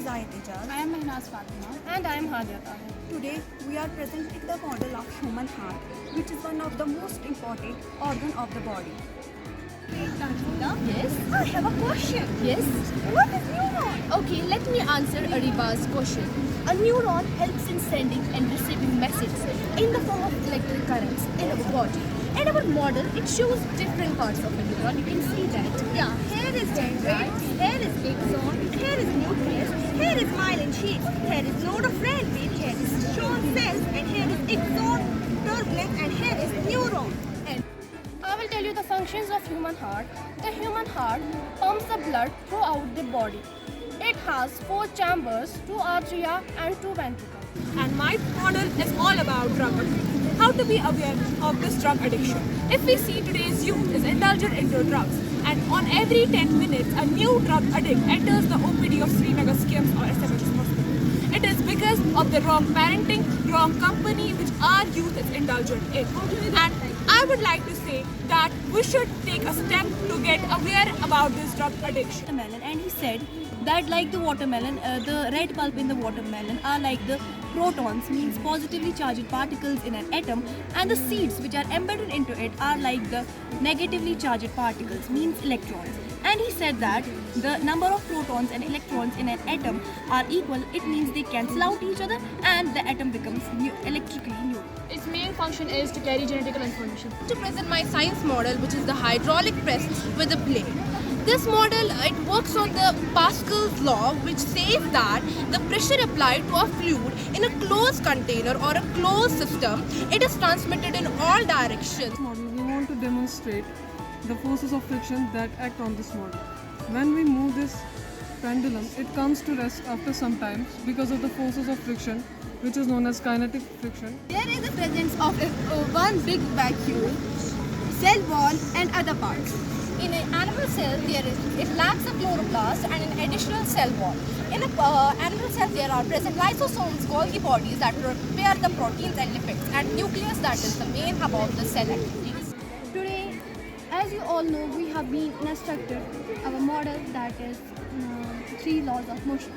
Zahid Ijaz. I am Mehnaz Fatima. And I am Hadia Tahir. Today we are presenting the model of human heart, which is one of the most important organ of the body. Yes? I have a question. Yes? What is neuron? Okay, let me answer Ariba's question. A neuron helps in sending and receiving messages in the form of electric currents in our body. In our model, it shows different parts of a neuron. You can see that. Yeah, here is dendrite, here is axon, here is nucleus, here is myelin sheath, here is node of Ranvier, here is Schwann cells, and here is axon, turbulence, and here is neuron. And I will tell you the functions of human heart. The human heart pumps the blood throughout the body. It has 4 chambers, 2 atria and 2 ventricles. And my model is all about drug addiction. How to be aware of this drug addiction. If we see today's youth is indulgent into drugs, and on every 10 minutes a new drug addict enters the OPD of Srinagar SKIMS or SMHS hospital. It is because of the wrong parenting, wrong company which our youth is indulgent in. And I would like to say that we should take a step to get aware about this drug addiction. Watermelon, and he said that like the watermelon, the red pulp in the watermelon are like the protons, means positively charged particles in an atom, and the seeds which are embedded into it are like the negatively charged particles, means electrons. And he said that the number of protons and electrons in an atom are equal. It means they cancel out each other and the atom becomes electrically neutral. Its main function is to carry genetical information. To present my science model, which is the hydraulic press with a plate. This model, it works on the Pascal's law, which says that the pressure applied to a fluid in a closed container or a closed system, it is transmitted in all directions. Model, we want to demonstrate the forces of friction that act on this model. When we move this pendulum, it comes to rest after some time because of the forces of friction, which is known as kinetic friction. There is the presence of one big vacuole, cell wall and other parts. In an animal cell, it lacks a chloroplast and an additional cell wall. In an animal cell, there are present lysosomes, Golgi bodies that prepare the proteins and lipids, and nucleus that is the main hub of the cell activities. Today, as you all know, we have been instructed our model that is 3 laws of motion.